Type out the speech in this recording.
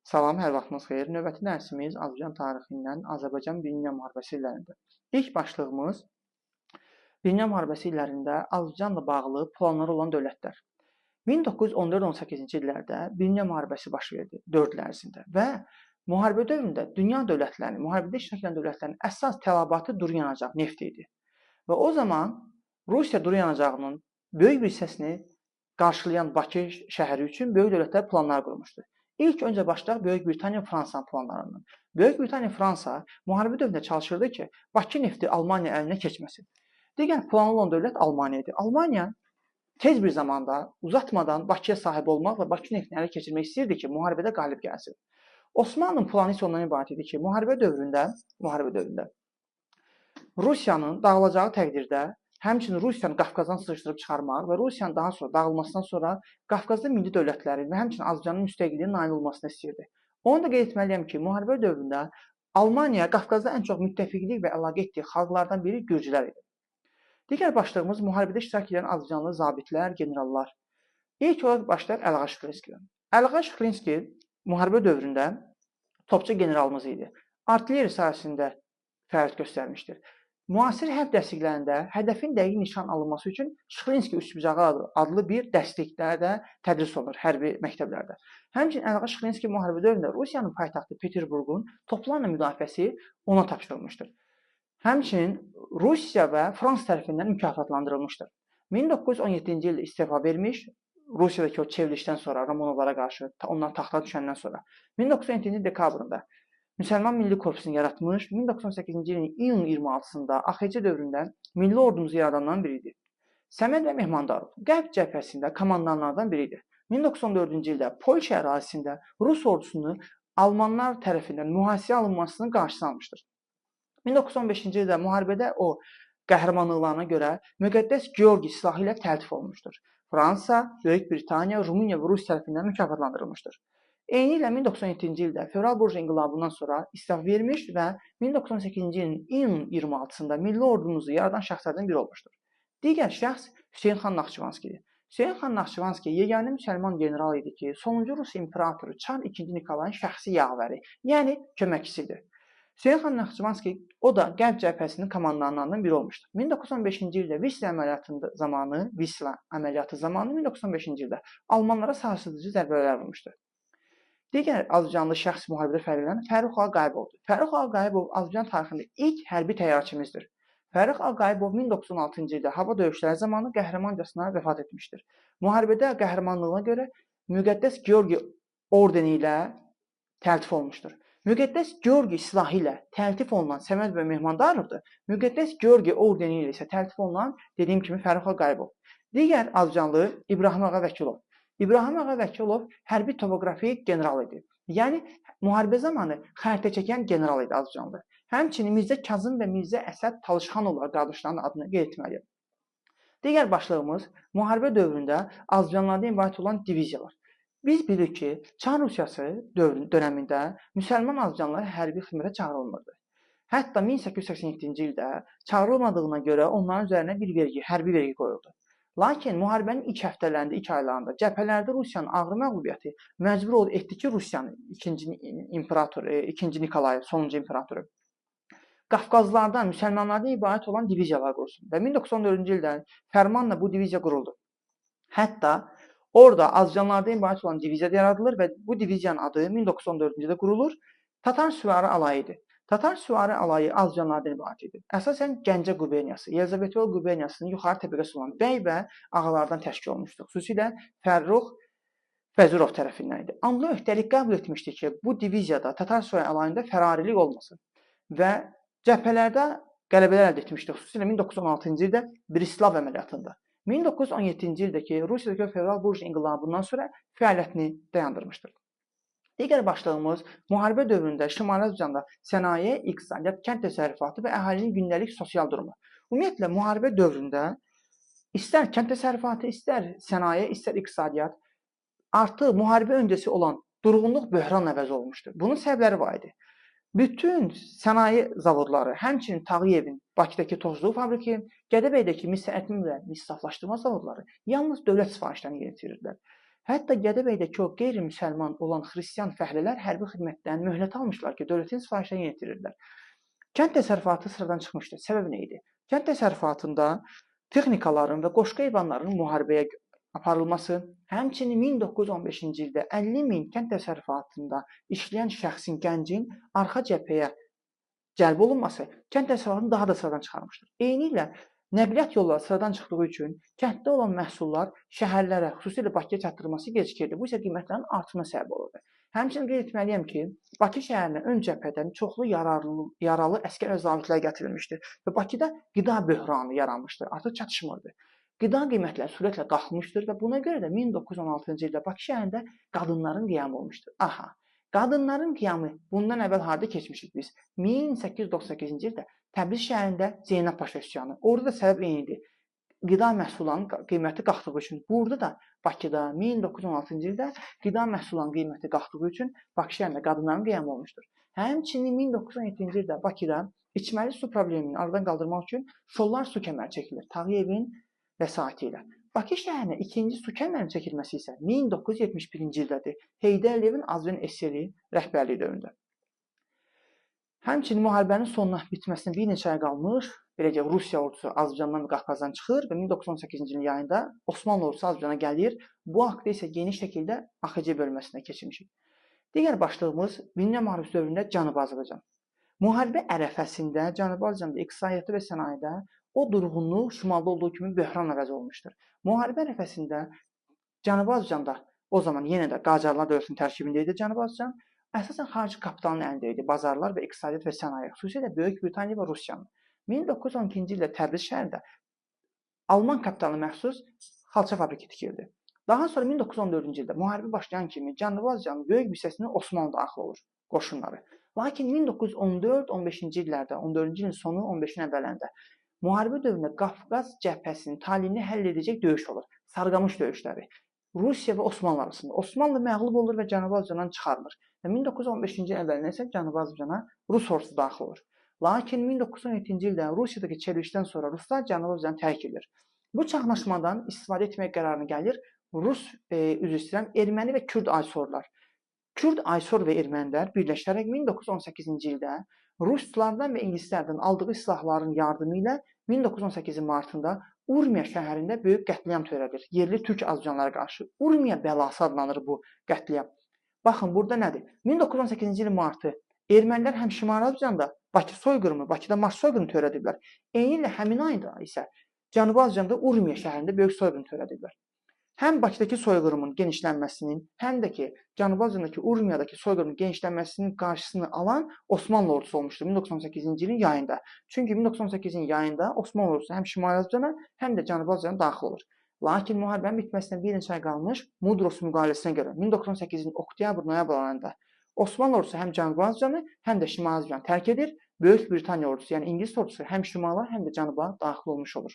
Salam, hər vaxtınız xeyir. Növbəti dərsimiz Azərbaycan tarixindən Azərbaycan Birinci Dünya müharibəsi illərində. İlk başlığımız Birinci Dünya müharibəsi illərində Azərbaycanla bağlı planları olan dövlətlər. 1914-18-ci illərdə Birinci Dünya müharibəsi baş verdi 4 il ərzində və müharibə dövründə dünya dövlətlərinin, müharibədə iştirak edən dövlətlərin əsas tələbatı duru yanacaq, neft idi. Və o zaman Rusiya duru yanacağının böyük bir hissəsini qarşılayan Bakı şəhəri üçün böyük dövlətlər planlar qurmuşdu. İlk öncə başlayaq Böyük Britaniya Fransanın planlarından. Böyük Britaniya Fransa müharibə dövründə çalışırdı ki, Bakı nefti Almaniya əlinə keçməsin. Digər planlı olan dövlət Almaniya idi. Almaniya tez bir zamanda uzatmadan Bakıya sahib olmaq və Bakı neftini ələ keçirmək istəyirdi ki, müharibədə qalib gəlsin. Osmanlının planı isə ondan ibarət idi ki, müharibə dövründə Rusiyanın dağılacağı təqdirdə həmçinin Rusiyanı Qafqazdan sıxışdırıb çıxarmaq və Rusiyanın daha sonra dağılmasından sonra Qafqazda milli dövlətlərin və həmçinin Azərbaycanın müstəqilliyinə nail olmasını istəyirdi. Onu da qeyd etməliyəm ki, müharibə dövründə Almaniya Qafqazda ən çox müttəfiqlik və əlaqə etdiyi xalqlardan biri gürcülər idi. Digər başlığımız müharibədə iştirak edən azərbaycanlı zabitlər, generallar. İlk olaraq başlayaq Əlğa Şıxlinskidən. Əlğa Şıxlinski müharibə dövründə topçu generalımız idi. Artilleriya sahəsində fəaliyyət göstərmişdir. Müasir hərb dəstəklərində hədəfin dəqiq nişan alınması üçün Şıxlinski üçbucağı adlı bir dəstəklərdə tədris olunur hərbi məktəblərdə. Həmçinin Əlğa Şıxlinski müharibə dövründə Rusiyanın paytaxtı Peterburqun toplanma müdafiəsi ona tapşırılmışdır. Həmçinin Rusiya və Fransa tərəfindən mükafatlandırılmışdır. 1917-ci ildə istefa vermiş, Rusiyadakı o çevrilişdən sonra Romanovlara qarşı, onlar taxta düşəndən sonra 1917-ci dekabrında Müsəlman Milli Korpusunu yaratmış, 1918-ci ilin iyun 26-sında AXC dövründə milli ordumuzu yaradanlardan biri idi. Səməd və Mehmandarov Qərb cəbhəsində komandanlardan biri idi. 1914-cü ildə Polşa ərazisində Rus ordusunu Almanlar tərəfindən mühasirəyə alınmasının qarşısını almışdır. 1915-ci ildə müharibədə o qəhrəmanlıqlarına görə Müqəddəs Georgi silahı ilə təltif olunmuşdur. Fransa, Böyük Britaniya, Rumıniya və Rus tərəfindən mükafatlandırılmışdır. Eynilə 1917-ci ildə Fevral Burj inqilabından sonra istefa vermiş və 1918-ci ilin iyun 26-sında milli ordumuzu yaradan şəxslərdən biri olmuşdur. Digər şəxs Hüseyn xan Naxçıvanskidir. Hüseyn xan Naxçıvanski yeganə müsəlman general idi ki, sonuncu Rus imperatoru Çar II Nikolayın şəxsi yavəri, yəni köməkçisidir. Hüseyn xan Naxçıvanski o da Qərb cəbhəsinin komandanlarından biri olmuşdur. 1915-ci ildə Visla əməliyyatı zamanı 1915-ci ildə Almanlara sarsıdıcı zərbələr vurmuşdur. Digər azərbaycanlı şəxs müharibədə fərqlənən Fərrux Ağayevovdur. Fərrux Ağayevov Azərbaycan tarixində ilk hərbi təyyarəçimizdir. Fərrux Ağayevov 1916-cı ildə hava döyüşləri zamanı qəhrəmancasına vəfat etmişdir. Müharibədə qəhrəmanlığına görə Müqəddəs Georgi ordeni ilə təltif olmuşdur. Müqəddəs Georgi silahı ilə təltif olunan Səməd və Mehmandarovdur. Müqəddəs Georgi ordeni ilə isə təltif olunan, dediyim kimi, Fərrux Ağayevov. Digər azərbaycanlı İbrahim Ağa Vəkilov. İbrahim Ağa Vəkilov hərbi topoqrafi general idi. Yəni, müharibə zamanı xəritə çəkən general idi azərbaycanlı. Həmçinin Mirzə Kazım və Mirzə Əsəd Talışxanovlar qardaşlarının adını qeyd etməliyəm. Digər başlığımız müharibə dövründə azərbaycanlılardan ibarət olan diviziyalar. Biz bilirik ki, Çar Rusiyası dönəmində müsəlman azərbaycanlılar hərbi xidmətə çağırılmırdı. Hətta 1887-ci ildə çağırılmadığına görə onların üzərinə bir vergi, hərbi vergi qoyuldu. Lakin müharibənin ilk həftələrində, ilk aylarında cəbhələrdə Rusiyanın ağır məğlubiyyəti məcbur etdi ki, Rusiyanın ikinci Nikolay, sonuncu imperatoru Qafqazlardan, müsəlmanlardan ibarət olan diviziyalar qursun. Və 1914-cü ildə fərmanla bu diviziya quruldu. Hətta orada azərbaycanlardan ibarət olan diviziya yaradılır və bu diviziyanın adı 1914-cü ildə qurulur. Tatar süvari alayıdır. Tatar süvari alayı azərbaycanlardan ibarət idi. Əsasən Gəncə quberniyası, Yelizavetpol quberniyasının yuxarı təbəqəsi olan bəy və ağalardan təşkil olmuşdur. Xüsusilə Fərrux Fəzurov tərəfindən idi. Amma öhdəlik qəbul etmişdi ki, bu diviziyada Tatar süvari alayında fərarilik olmasın və cəbhələrdə qələbələr əldə etmişdi. Xüsusilə 1916-cı ildə Brislav əməliyyatında. 1917-ci ildəki Rusiyadakı Fevral Burj inqilabından sonra fəaliyyətini dayandırmışdır. Digər başlığımız müharibə dövründə Şimali Azərbaycanda sənaye, iqtisadiyyat, kənd təsərrüfatı və əhalinin gündəlik sosial durumu. Ümumiyyətlə müharibə dövründə istər kənd təsərrüfatı, istər sənaye, istər iqtisadiyyat artıq müharibə öncəsi olan durğunluq böhran əvəz olmuşdur. Bunun səbəbləri var idi. Bütün sənaye zavodları, həmçinin Tağıyevin Bakıdakı tozluq fabriki, Gədəbəydəki mis sənəti və mis saflaşdırma zavodları yalnız dövlət sifarişlərini yerinə yetirirdilər. Hətta Gədəbəydəki o qeyri-müsəlman olan xristian fəhlələr hərbi xidmətdən möhlət almışlar ki, dövlətin sifarişlərini yerinə yetirirdilər. Kənd təsərrüfatı sıradan çıxmışdı. Səbəb nə idi? Kənd təsərrüfatında texnikaların və qoşqa heyvanların müharibəyə aparılması, həmçinin 1915-ci ildə 50 min kənd təsərrüfatında işləyən şəxsin, gəncin arxa cəbhəyə cəlb olunması kənd təsərrüfatını daha da sıradan çıxarmışdır. Eynilə nəqliyyat yolları sıradan çıxdığı üçün kənddə olan məhsullar şəhərlərə, xüsusilə Bakıya çatdırılması gecikirdi. Bu isə qiymətlərin artımına səbəb olurdu. Həmçinin qeyd etməliyəm ki, Bakı şəhərinə ön cəbhədən çoxlu yaralı əsgər və zabitlər gətirilmişdi və Bakıda qida böhranı yaranmışdı. Artıq çatışmırdı. Qida qiymətləri sürətlə qalxmışdır və buna görə də 1916-cı ildə Bakı şəhərində qadınların qiyamı olmuşdur. Aha, qadınların qiyamı bundan əvvəl harda keçmişik biz? 1898-ci ildə Təbriz şəhərində Zeynəb Paşa üsyanı. Orada da səbəb eynidir. Qida məhsullarının qiyməti qalxdığı üçün. Burada da Bakıda 1916-cı ildə qida məhsullarının qiyməti qalxdığı üçün Bakı şəhərində qadınların qiyamı olmuşdur. Həmçinin 1917-ci ildə Bakıda içməli su problemini aradan qaldırmaq üçün Şollar su kəməri çəkilir. Tağıyevin vəsaiti ilə. Bakı şəhərinə ikinci su kəmərinin çəkilməsi isə 1971-ci ildədir. Heydər Əliyevin Azərbaycan SSR rəhbərliyi dövründə. Həmçinin müharibənin sonuna bitməsinə bir neçə ay qalmış, beləcə Rusiya ordusu Azərbaycandan və Qafqazdan çıxır və 1918-ci ilin yayında Osmanlı ordusu Azərbaycana gəlir. Bu haqda isə geniş şəkildə AXC bölməsinə keçirmişik. Digər başlığımız Birinci müharibəsi dövründə Cənubi Azərbaycan. Müharibə ərəfəsində Cənubi Azərbaycanda iqtisadiyyatda və sənayedə o durğunluq şimalda olduğu kimi böhran əvəz olmuşdur. Müharibə ərəfəsində Cənubi Azərbaycanda o zaman yenə də Qacarlar dövlətinin tərkibində idi Cənubi Azərbaycan. Əsasən xarici kapitalın əlində idi. Bazarlar və iqtisadiyyat və sənaye, xüsusilə Böyük Britaniya və Rusiyanın. 1912-ci ildə Təbriz şəhərində Alman kapitalına məxsus xalça fabriki tikildi. Daha sonra 1914-cü ildə müharibə başlayan kimi Cənubi Azərbaycanın böyük bir hissəsinə Osmanlı daxil olur qoşunları. Lakin 1914-15-ci illərdə, 14-cü ilin sonu, 15-in əvvəllərində müharibə dövründə Qafqaz cəbhəsinin taleyini həll edəcək döyüş olur. Sarıqamış döyüşləri. Rusiya və Osmanlı arasında. Osmanlı məğlub olur və Cənubi Azərbaycandan çıxarılır. Və 1915-ci ilin əvvəlində isə Cənubi Azərbaycana Rus ordusu daxil olur. Lakin 1917-ci ildə Rusiyadakı çevrilişdən sonra Ruslar Cənubi Azərbaycanı tərk edir. Bu çaxnaşmadan istifadə etmək qərarına gəlir erməni və Kürd aysorlar. Kürd aysor və ermənilər birləşərək 1918-ci ildə Ruslardan və ingilislərdən aldığı silahların yardımı ilə 1918-in martında Urmiya şəhərində böyük qətliam törədir. Yerli türk azərbaycanlılara qarşı. Urmiya bəlası adlanır bu qətliam. Baxın, burada nədir? 1918-ci ilin martı ermənilər həm Şimali Azərbaycanda Bakı soyqırımı, Bakıda Mars soyqırımı törədiblər. Eyni ilə həmin ayda isə Cənubi Azərbaycanda Urmiya şəhərində böyük soyqırım törədiblər. Həm Bakıdakı soyqırımın genişlənməsinin, həm də ki, Cənubi Azərbaycandakı Urmiyadakı soyqırımın genişlənməsinin qarşısını alan Osmanlı ordusu olmuşdur 1918-ci ilin yayında. Çünki 1918-in yayında Osmanlı ordusu həm Şimali Azərbaycana, həm də Cənubi Azərbaycana daxil olur. Lakin müharibənin bitməsinə bir neçə ay qalmış Mudros müqaviləsinə görə 1918-in oktyabr-noyabr aylarında Osmanlı ordusu həm Cənubi Azərbaycanı, həm də Şimali Azərbaycanı tərk edir. Böyük Britaniya ordusu, yəni İngilis ordusu həm şimala, həm də cənuba daxil olmuş olur.